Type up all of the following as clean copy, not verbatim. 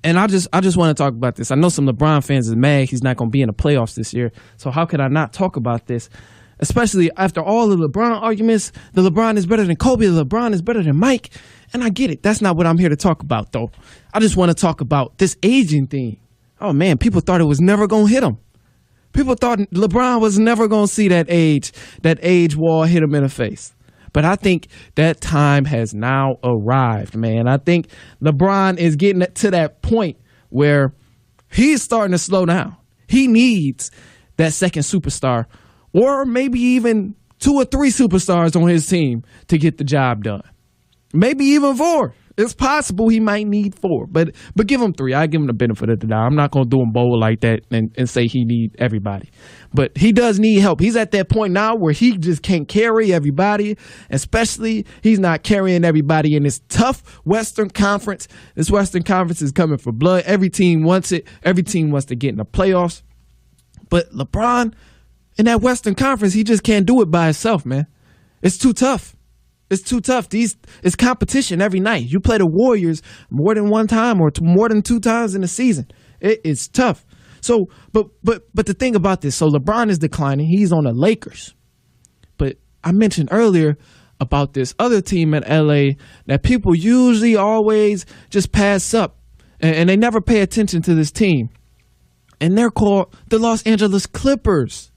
And I just want to talk about this. I know some LeBron fans is mad he's not going to be in the playoffs this year. So how could I not talk about this? Especially after all the LeBron arguments, the LeBron is better than Kobe, the LeBron is better than Mike. And I get it. That's not what I'm here to talk about, though. I just want to talk about this aging thing. Oh, man, people thought it was never going to hit him. People thought LeBron was never going to see that age wall hit him in the face. But I think that time has now arrived, man. I think LeBron is getting to that point where he's starting to slow down. He needs that second superstar, or maybe even 2 or 3 superstars on his team to get the job done. Maybe even 4. It's possible he might need 4, but give him 3. I give him the benefit of the doubt. I'm not going to do him bold like that and say he need everybody. But he does need help. He's at that point now where he just can't carry everybody, especially he's not carrying everybody in this tough Western Conference. This Western Conference is coming for blood. Every team wants it. Every team wants to get in the playoffs. But LeBron, in that Western Conference, he just can't do it by himself, man. It's too tough. It's too tough. It's competition every night. You play the Warriors more than one time or more than 2 times in a season. It's tough. So, but the thing about this, so LeBron is declining. He's on the Lakers. But I mentioned earlier about this other team at LA that people usually always just pass up, and they never pay attention to this team. And they're called the Los Angeles Clippers.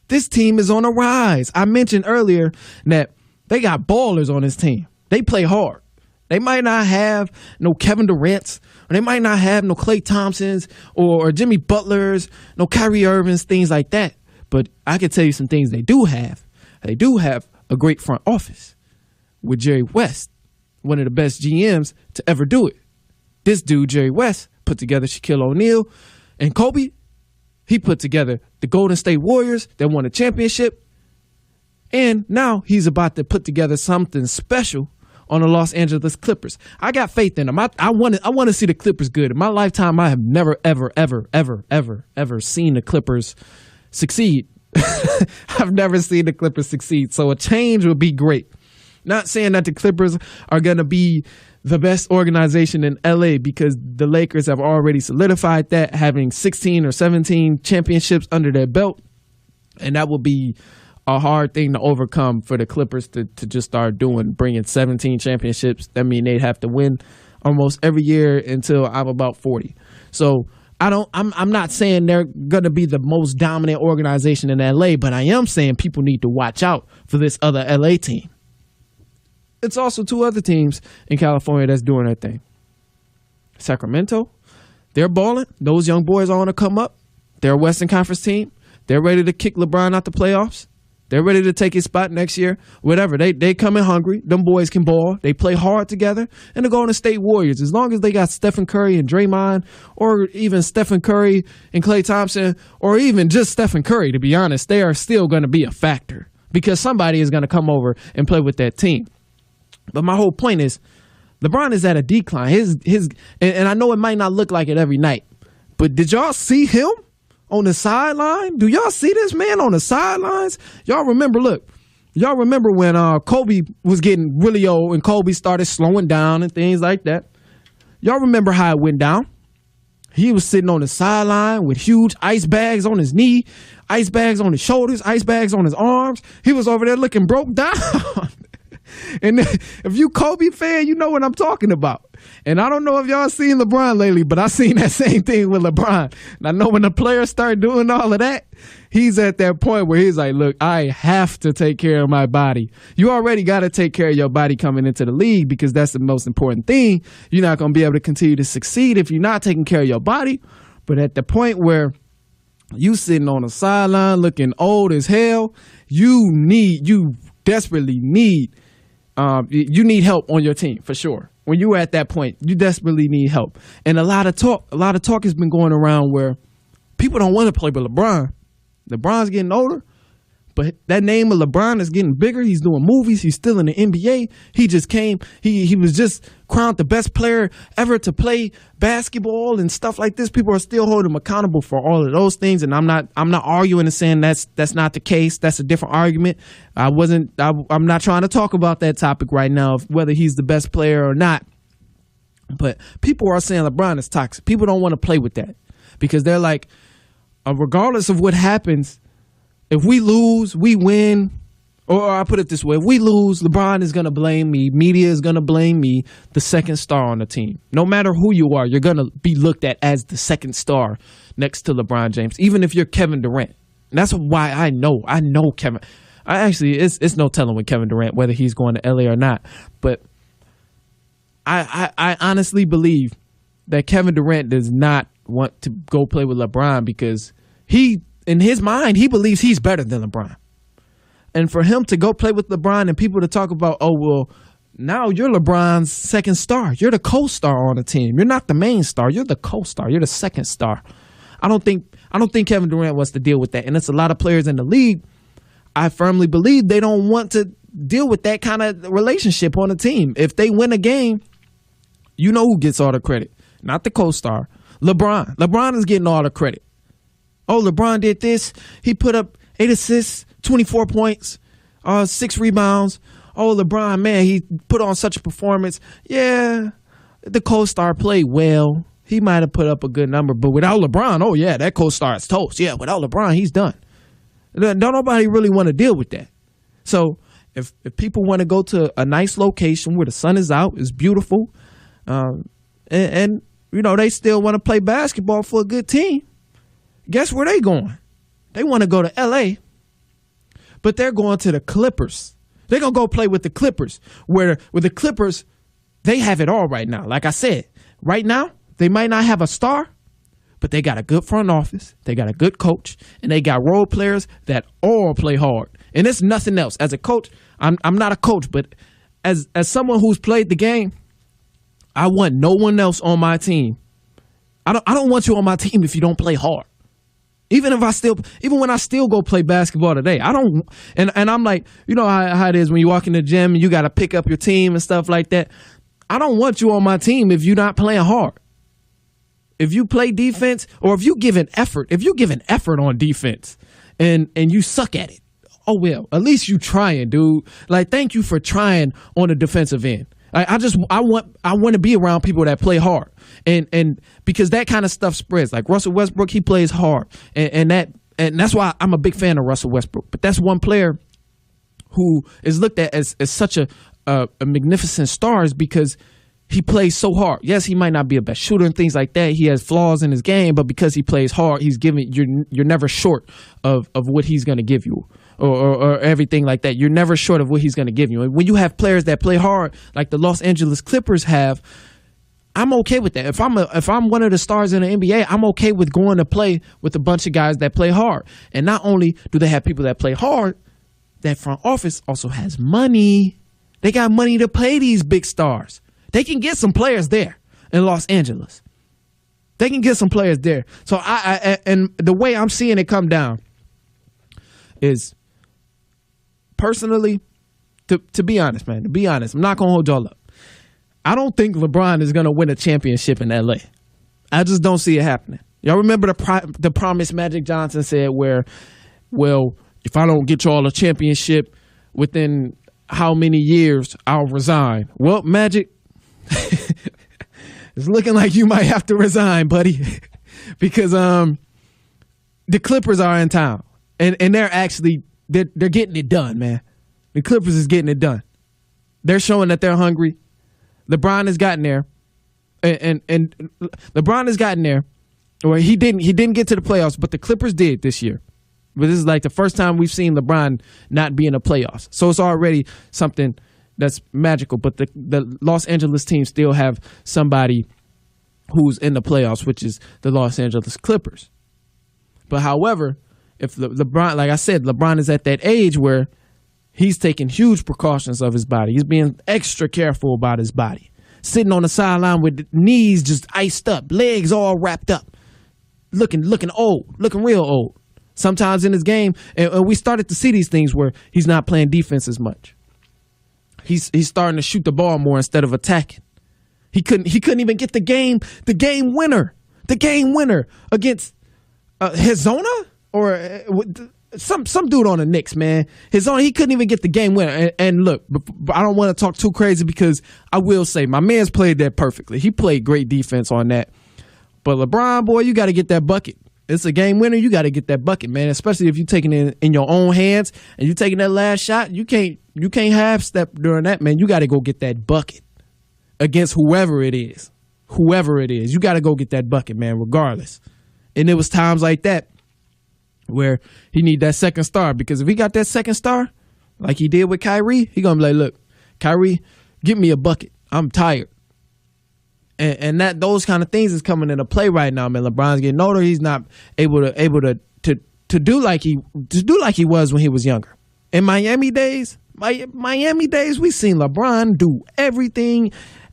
This team is on a rise. I mentioned earlier that they got ballers on this team. They play hard. They might not have no Kevin Durant's, or they might not have no Klay Thompsons or Jimmy Butlers, no Kyrie Irvings, things like that. But I can tell you some things they do have. They do have a great front office with Jerry West, one of the best GMs to ever do it. This dude, Jerry West, put together Shaquille O'Neal and Kobe. He put together the Golden State Warriors that won a championship. And now he's about to put together something special on the Los Angeles Clippers. I got faith in them. I want to see the Clippers good. In my lifetime, I have never, ever, ever, ever, ever, ever seen the Clippers succeed. I've never seen the Clippers succeed. So a change would be great. Not saying that the Clippers are going to be the best organization in LA, because the Lakers have already solidified that, having 16 or 17 championships under their belt. And that will be a hard thing to overcome for the Clippers to just start bringing 17 championships. That means they'd have to win almost every year until I'm about 40. So I'm not saying they're going to be the most dominant organization in LA, but I am saying people need to watch out for this other LA team. It's also 2 other teams in California that's doing their thing. Sacramento, they're balling. Those young boys are on to come up. They're a Western Conference team. They're ready to kick LeBron out the playoffs. They're ready to take his spot next year. Whatever. They come in hungry. Them boys can ball. They play hard together. And the Golden State Warriors, as long as they got Stephen Curry and Draymond, or even Stephen Curry and Klay Thompson, or even just Stephen Curry, to be honest, they are still going to be a factor, because somebody is going to come over and play with that team. But my whole point is, LeBron is at a decline. And I know it might not look like it every night, but did y'all see him on the sideline? Do y'all see this man on the sidelines? Y'all remember when Kobe was getting really old and Kobe started slowing down and things like that? Y'all remember how it went down? He was sitting on the sideline with huge ice bags on his knee, ice bags on his shoulders, ice bags on his arms. He was over there looking broke down. And if you Kobe fan, you know what I'm talking about. And I don't know if y'all seen LeBron lately, but I seen that same thing with LeBron. And I know when the players start doing all of that, he's at that point where he's like, look, I have to take care of my body. You already got to take care of your body coming into the league, because that's the most important thing. You're not going to be able to continue to succeed if you're not taking care of your body. But at the point where you sitting on the sideline looking old as hell, you desperately need you need help on your team, for sure. When you're at that point, you desperately need help. And a lot of talk has been going around where people don't want to play with LeBron. LeBron's getting older, but that name of LeBron is getting bigger. He's doing movies. He's still in the NBA. He was just crowned the best player ever to play basketball and stuff like this. People are still holding him accountable for all of those things. And I'm not arguing and saying that's not the case. That's a different argument. I'm not trying to talk about that topic right now, of whether he's the best player or not. But people are saying LeBron is toxic. People don't want to play with that because they're like, regardless of what happens, if we lose, we win. Or I put it this way, if we lose, LeBron is going to blame me. Media is going to blame me, the second star on the team. No matter who you are, you're going to be looked at as the second star next to LeBron James, even if you're Kevin Durant. And that's why I know Kevin. It's no telling with Kevin Durant, whether he's going to LA or not. But I honestly believe that Kevin Durant does not want to go play with LeBron because in his mind, he believes he's better than LeBron. And for him to go play with LeBron and people to talk about, oh, well, now you're LeBron's second star. You're the co-star on the team. You're not the main star. You're the co-star. You're the second star. I don't think Kevin Durant wants to deal with that. And it's a lot of players in the league. I firmly believe they don't want to deal with that kind of relationship on the team. If they win a game, you know who gets all the credit, not the co-star. LeBron. LeBron is getting all the credit. Oh, LeBron did this. He put up 8 assists, 24 points, 6 rebounds. Oh, LeBron, man, he put on such a performance. Yeah, the co-star played well. He might have put up a good number, but without LeBron, oh, yeah, that co-star is toast. Yeah, without LeBron, he's done. Don't nobody really want to deal with that. So if people want to go to a nice location where the sun is out, it's beautiful, and you know, they still want to play basketball for a good team, guess where they going? They want to go to L.A., but they're going to the Clippers. They're going to go play with the Clippers, where with the Clippers, they have it all right now. Like I said, right now, they might not have a star, but they got a good front office, they got a good coach, and they got role players that all play hard. And it's nothing else. As a coach, I'm not a coach, but as someone who's played the game, I want no one else on my team. I don't want you on my team if you don't play hard. Even when I still go play basketball today, I don't. And I'm like, you know how it is when you walk in the gym and you got to pick up your team and stuff like that. I don't want you on my team if you're not playing hard. If you play defense, or if you give an effort on defense and you suck at it, oh well, at least you trying, dude. Like, thank you for trying on the defensive end. I want to be around people that play hard, and because that kind of stuff spreads. Like Russell Westbrook, he plays hard, and that's why I'm a big fan of Russell Westbrook. But that's one player who is looked at as such a magnificent star, is because he plays so hard. Yes, he might not be a best shooter and things like that. He has flaws in his game, but because he plays hard, you're never short of what he's going to give you. Or everything like that. You're never short of what he's going to give you. And when you have players that play hard, like the Los Angeles Clippers have, I'm okay with that. If I'm one of the stars in the NBA, I'm okay with going to play with a bunch of guys that play hard. And not only do they have people that play hard, that front office also has money. They got money to pay these big stars. They can get some players there in Los Angeles. They can get some players there. So and the way I'm seeing it come down is, personally, to be honest, man, I'm not going to hold y'all up. I don't think LeBron is going to win a championship in L.A. I just don't see it happening. Y'all remember the promise Magic Johnson said where, well, if I don't get y'all a championship within how many years, I'll resign. Well, Magic, it's looking like you might have to resign, buddy, because the Clippers are in town, and they're actually they're getting it done, man. The Clippers is getting it done. They're showing that they're hungry. LeBron has gotten there, and LeBron has gotten there. Or he didn't get to the playoffs, but the Clippers did this year. But this is like the first time we've seen LeBron not be in the playoffs. So it's already something that's magical. But the Los Angeles team still have somebody who's in the playoffs, which is the Los Angeles Clippers. But however, if LeBron, like I said, LeBron is at that age where he's taking huge precautions of his body. He's being extra careful about his body. Sitting on the sideline with knees just iced up, legs all wrapped up, looking old, looking real old. Sometimes in his game, and we started to see these things where he's not playing defense as much. He's starting to shoot the ball more instead of attacking. He couldn't even get the game winner against Arizona, or some dude on the Knicks, man. He couldn't even get the game winner. And look, I don't want to talk too crazy because I will say my man's played that perfectly. He played great defense on that. But LeBron, boy, you got to get that bucket. It's a game winner. You got to get that bucket, man. Especially if you're taking it in your own hands and you're taking that last shot. You can't half step during that, man. You got to go get that bucket against whoever it is. Whoever it is, you got to go get that bucket, man, regardless. And it was times like that where he need that second star, because if he got that second star, like he did with Kyrie, he gonna be like, look, Kyrie, give me a bucket. I'm tired. And that those kind of things is coming into play right now, man. LeBron's getting older. He's not able to do like he was when he was younger. In Miami days, we seen LeBron do everything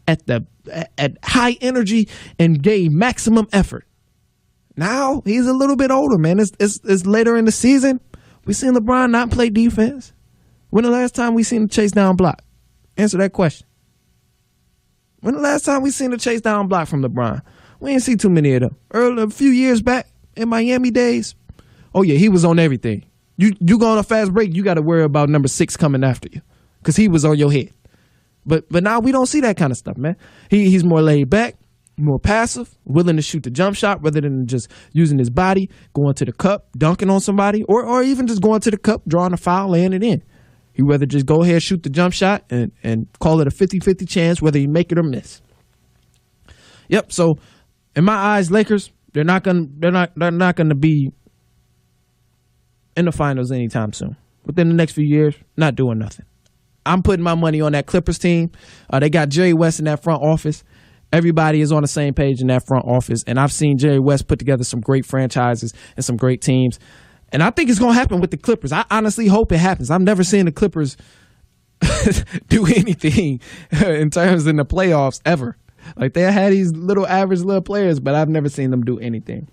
at high energy and gave maximum effort. Now he's a little bit older, man. It's later in the season. We seen LeBron not play defense. When the last time we seen him chase down block? Answer that question. When the last time we seen a chase down block from LeBron? We didn't see too many of them. A few years back in Miami days, oh yeah, he was on everything. You go on a fast break, you got to worry about number 6 coming after you because he was on your head. But now we don't see that kind of stuff, man. He's more laid back, more passive, willing to shoot the jump shot rather than just using his body, going to the cup, dunking on somebody, or even just going to the cup, drawing a foul, laying it in. He'd rather just go ahead, shoot the jump shot, and call it a 50-50 chance whether he make it or miss. Yep. So, in my eyes, Lakers, they're not gonna be in the finals anytime soon. Within the next few years, not doing nothing. I'm putting my money on that Clippers team. They got Jerry West in that front office. Everybody is on the same page in that front office, and I've seen Jerry West put together some great franchises and some great teams. And I think it's going to happen with the Clippers. I honestly hope it happens. I've never seen the Clippers do anything in terms in the playoffs ever. Like, they had these little average little players, but I've never seen them do anything.